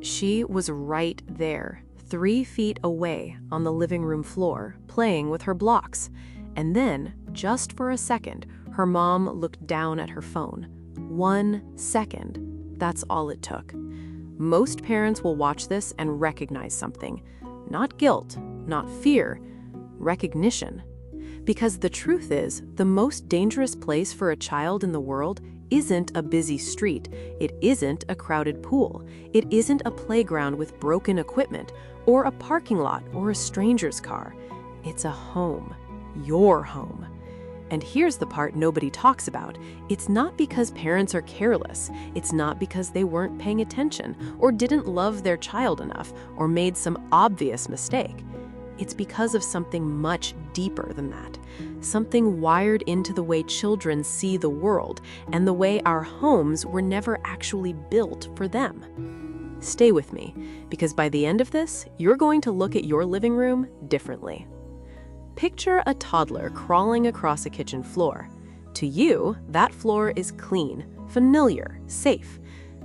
She was right there, 3 feet away on the living room floor, playing with her blocks. And then, just for a second, her mom looked down at her phone. 1 second. That's all it took. Most parents will watch this and recognize something. Not guilt, not fear, recognition. Because the truth is, the most dangerous place for a child in the world isn't a busy street, it isn't a crowded pool, it isn't a playground with broken equipment, or a parking lot or a stranger's car. It's a home, your home. And here's the part nobody talks about. It's not because parents are careless. It's not because they weren't paying attention, or didn't love their child enough, or made some obvious mistake. It's because of something much deeper than that. Something wired into the way children see the world, and the way our homes were never actually built for them. Stay with me, because by the end of this, you're going to look at your living room differently. Picture a toddler crawling across a kitchen floor. To you, that floor is clean, familiar, safe.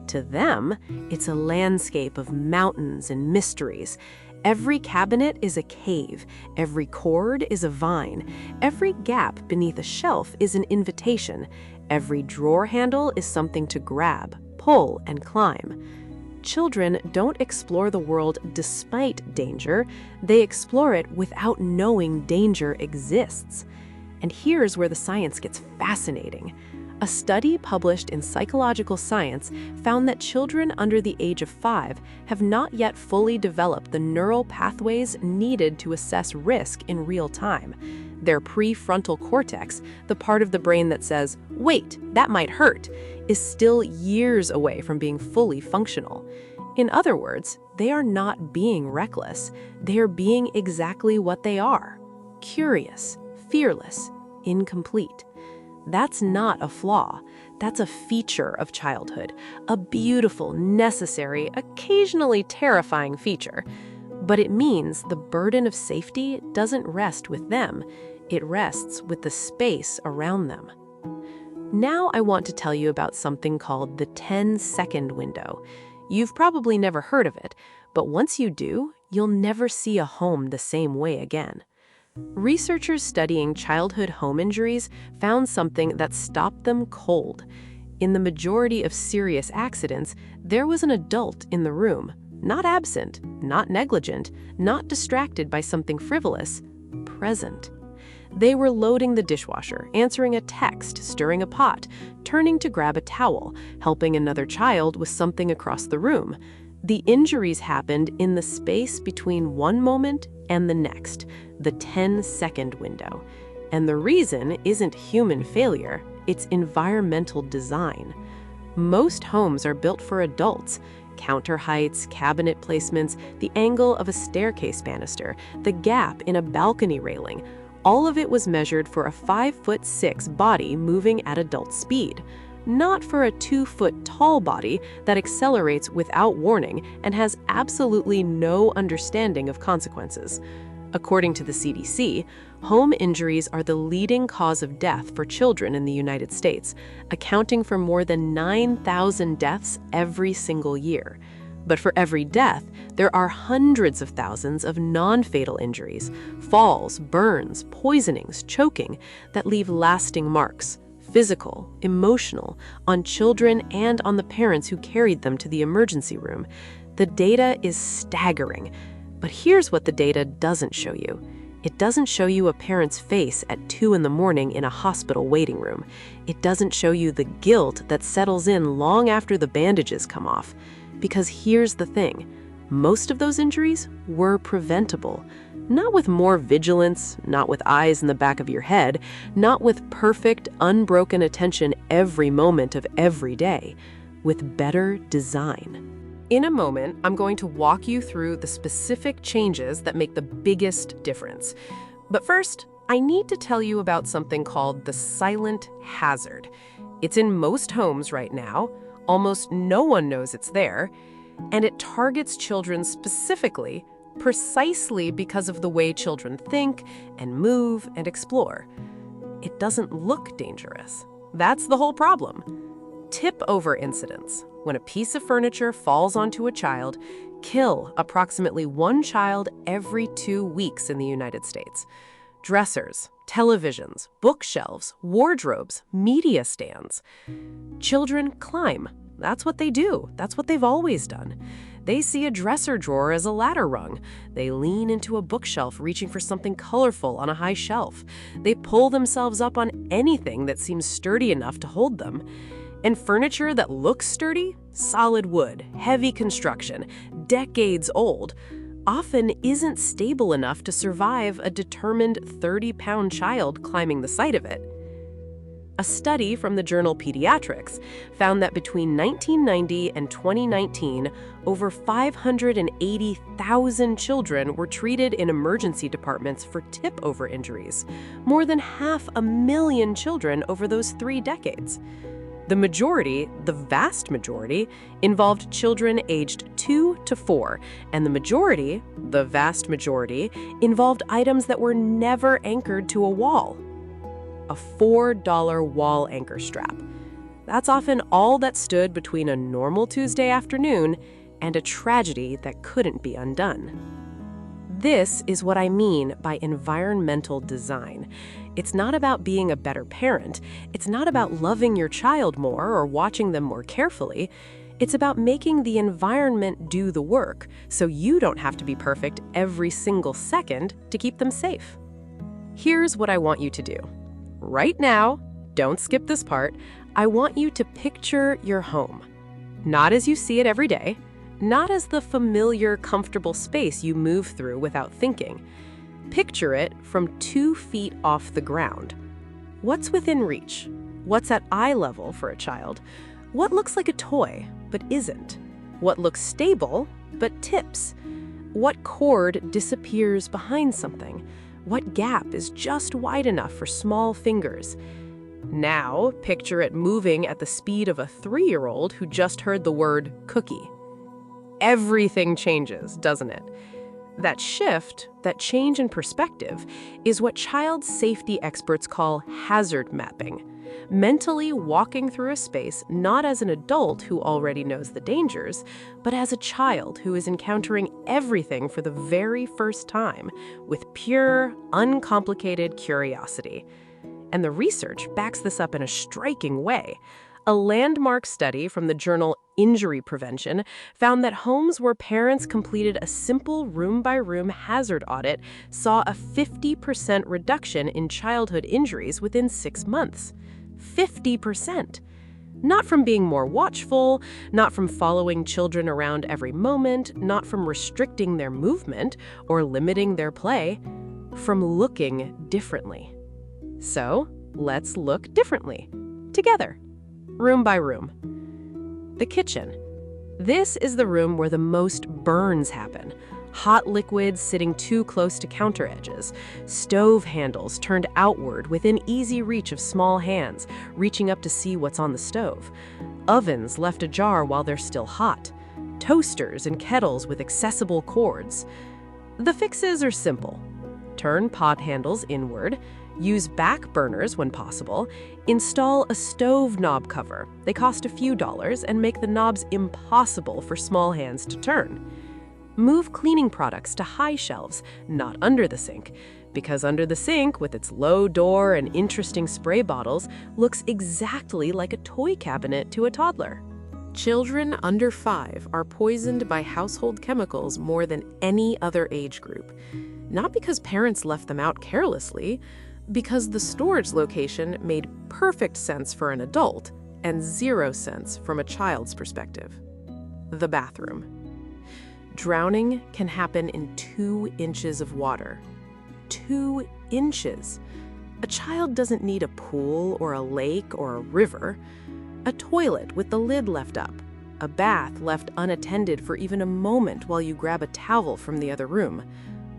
To them, it's a landscape of mountains and mysteries. Every cabinet is a cave, every cord is a vine, every gap beneath a shelf is an invitation, every drawer handle is something to grab, pull, and climb. Children don't explore the world despite danger, they explore it without knowing danger exists. And here's where the science gets fascinating. A study published in Psychological Science found that children under the age of 5 have not yet fully developed the neural pathways needed to assess risk in real time. Their prefrontal cortex, the part of the brain that says, "Wait, that might hurt," is still years away from being fully functional. In other words, they are not being reckless. They are being exactly what they are: curious, fearless, incomplete. That's not a flaw. That's a feature of childhood, a beautiful, necessary, occasionally terrifying feature. But it means the burden of safety doesn't rest with them. It rests with the space around them. Now I want to tell you about something called the 10-second window. You've probably never heard of it, but once you do, you'll never see a home the same way again. Researchers studying childhood home injuries found something that stopped them cold. In the majority of serious accidents, there was an adult in the room, not absent, not negligent, not distracted by something frivolous, present. They were loading the dishwasher, answering a text, stirring a pot, turning to grab a towel, helping another child with something across the room. The injuries happened in the space between one moment and the next, the 10-second window. And the reason isn't human failure, it's environmental design. Most homes are built for adults. Counter heights, cabinet placements, the angle of a staircase banister, the gap in a balcony railing, all of it was measured for a 5'6" body moving at adult speed. Not for a 2-foot-tall body that accelerates without warning and has absolutely no understanding of consequences. According to the CDC, home injuries are the leading cause of death for children in the United States, accounting for more than 9,000 deaths every single year. But for every death, there are hundreds of thousands of non-fatal injuries, falls, burns, poisonings, choking, that leave lasting marks. Physical, emotional, on children and on the parents who carried them to the emergency room. The data is staggering. But here's what the data doesn't show you. It doesn't show you a parent's face at 2 in the morning in a hospital waiting room. It doesn't show you the guilt that settles in long after the bandages come off. Because here's the thing. Most of those injuries were preventable. Not with more vigilance, not with eyes in the back of your head, not with perfect, unbroken attention every moment of every day, with better design. In a moment, I'm going to walk you through the specific changes that make the biggest difference. But first, I need to tell you about something called the silent hazard. It's in most homes right now. Almost no one knows it's there. And it targets children specifically, precisely because of the way children think and move and explore. It doesn't look dangerous. That's the whole problem. Tip-over incidents, when a piece of furniture falls onto a child, kill approximately one child every 2 weeks in the United States. Dressers, televisions, bookshelves, wardrobes, media stands. Children climb. That's what they do. That's what they've always done. They see a dresser drawer as a ladder rung. They lean into a bookshelf reaching for something colorful on a high shelf. They pull themselves up on anything that seems sturdy enough to hold them. And furniture that looks sturdy, solid wood, heavy construction, decades old, often isn't stable enough to survive a determined 30-pound child climbing the side of it. A study from the journal Pediatrics found that between 1990 and 2019, over 580,000 children were treated in emergency departments for tip-over injuries, more than 500,000 children over those 3 decades. The majority, the vast majority, involved children aged 2 to 4, and the majority, the vast majority, involved items that were never anchored to a wall. A $4 wall anchor strap. That's often all that stood between a normal Tuesday afternoon and a tragedy that couldn't be undone. This is what I mean by environmental design. It's not about being a better parent. It's not about loving your child more or watching them more carefully. It's about making the environment do the work so you don't have to be perfect every single second to keep them safe. Here's what I want you to do. Right now, don't skip this part, I want you to picture your home. Not as you see it every day, not as the familiar, comfortable space you move through without thinking. Picture it from 2 feet off the ground. What's within reach? What's at eye level for a child? What looks like a toy, but isn't? What looks stable, but tips? What cord disappears behind something? What gap is just wide enough for small fingers? Now, picture it moving at the speed of a 3-year-old who just heard the word cookie. Everything changes, doesn't it? That shift, that change in perspective, is what child safety experts call hazard mapping. Mentally walking through a space not as an adult who already knows the dangers, but as a child who is encountering everything for the very first time with pure, uncomplicated curiosity. And the research backs this up in a striking way. A landmark study from the journal Injury Prevention found that homes where parents completed a simple room-by-room hazard audit saw a 50% reduction in childhood injuries within 6 months. 50%. Not from being more watchful, not from following children around every moment, not from restricting their movement or limiting their play, from looking differently. So, let's look differently, together, room by room. The kitchen. This is the room where the most burns happen. Hot liquids sitting too close to counter edges, stove handles turned outward within easy reach of small hands, reaching up to see what's on the stove, ovens left ajar while they're still hot, toasters and kettles with accessible cords. The fixes are simple. Turn pot handles inward, use back burners when possible, install a stove knob cover. They cost a few dollars and make the knobs impossible for small hands to turn. Move cleaning products to high shelves, not under the sink, because under the sink, with its low door and interesting spray bottles, looks exactly like a toy cabinet to a toddler. Children under 5 are poisoned by household chemicals more than any other age group. Not because parents left them out carelessly, because the storage location made perfect sense for an adult and 0 sense from a child's perspective. The bathroom. Drowning can happen in 2 inches of water. 2 inches. A child doesn't need a pool or a lake or a river. A toilet with the lid left up. A bath left unattended for even a moment while you grab a towel from the other room.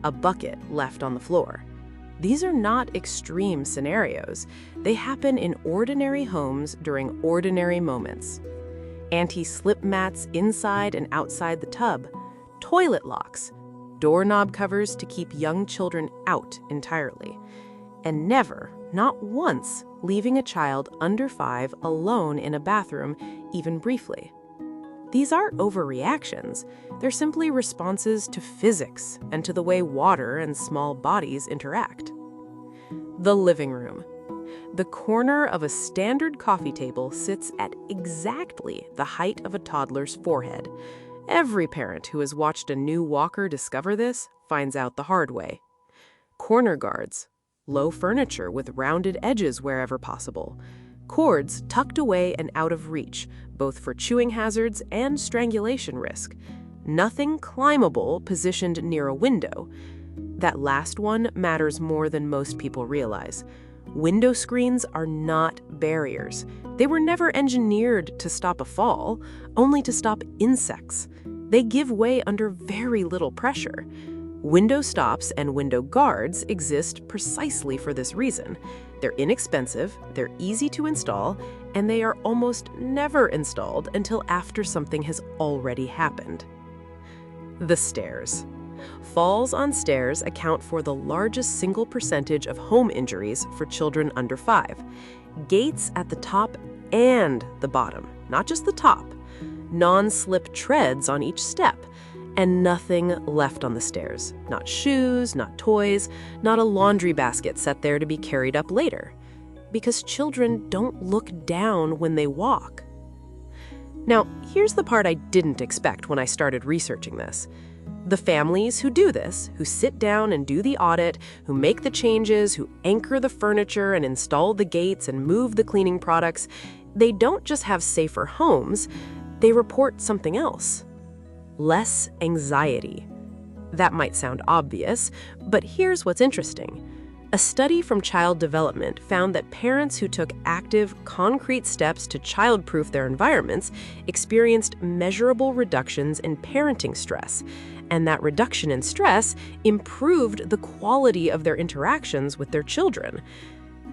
A bucket left on the floor. These are not extreme scenarios. They happen in ordinary homes during ordinary moments. Anti-slip mats inside and outside the tub. Toilet locks, doorknob covers to keep young children out entirely. And never, not once leaving a child under 5 alone in a bathroom, even briefly. These aren't overreactions. They're simply responses to physics and to the way water and small bodies interact. The living room. The corner of a standard coffee table sits at exactly the height of a toddler's forehead. Every parent who has watched a new walker discover this finds out the hard way. Corner guards. Low furniture with rounded edges wherever possible. Cords tucked away and out of reach, both for chewing hazards and strangulation risk. Nothing climbable positioned near a window. That last one matters more than most people realize. Window screens are not barriers. They were never engineered to stop a fall, only to stop insects. They give way under very little pressure. Window stops and window guards exist precisely for this reason. They're inexpensive, they're easy to install, and they are almost never installed until after something has already happened. The stairs. Falls on stairs account for the largest single percentage of home injuries for children under 5. Gates at the top and the bottom, not just the top. Non-slip treads on each step. And nothing left on the stairs. Not shoes, not toys, not a laundry basket set there to be carried up later. Because children don't look down when they walk. Now, here's the part I didn't expect when I started researching this. The families who do this, who sit down and do the audit, who make the changes, who anchor the furniture and install the gates and move the cleaning products, they don't just have safer homes, they report something else. Less anxiety. That might sound obvious, but here's what's interesting. A study from Child Development found that parents who took active, concrete steps to childproof their environments experienced measurable reductions in parenting stress, and that reduction in stress improved the quality of their interactions with their children.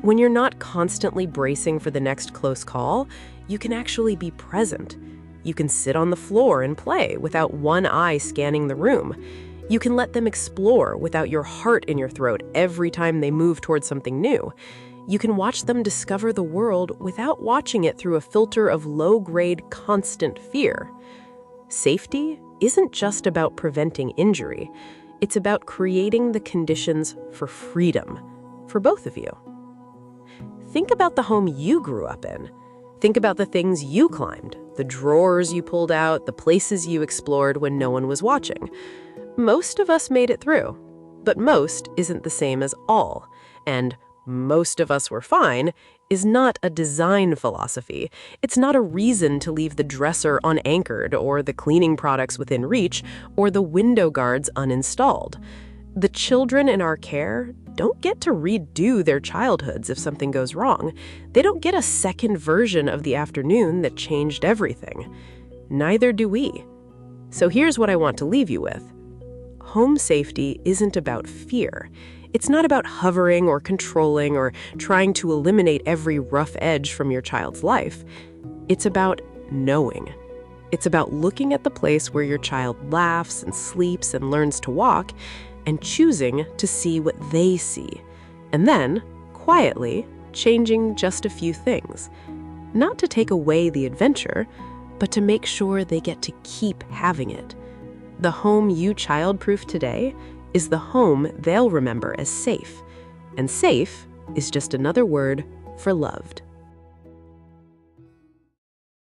When you're not constantly bracing for the next close call, you can actually be present. You can sit on the floor and play without one eye scanning the room. You can let them explore without your heart in your throat every time they move towards something new. You can watch them discover the world without watching it through a filter of low-grade, constant fear. Safety isn't just about preventing injury. It's about creating the conditions for freedom, for both of you. Think about the home you grew up in. Think about the things you climbed, the drawers you pulled out, the places you explored when no one was watching. Most of us made it through, but most isn't the same as all. And most of us were fine is not a design philosophy. It's not a reason to leave the dresser unanchored or the cleaning products within reach or the window guards uninstalled. The children in our care don't get to redo their childhoods if something goes wrong. They don't get a second version of the afternoon that changed everything. Neither do we. So here's what I want to leave you with. Home safety isn't about fear. It's not about hovering or controlling or trying to eliminate every rough edge from your child's life. It's about knowing. It's about looking at the place where your child laughs and sleeps and learns to walk and choosing to see what they see. And then, quietly, changing just a few things. Not to take away the adventure, but to make sure they get to keep having it. The home you childproof today is the home they'll remember as safe. And safe is just another word for loved.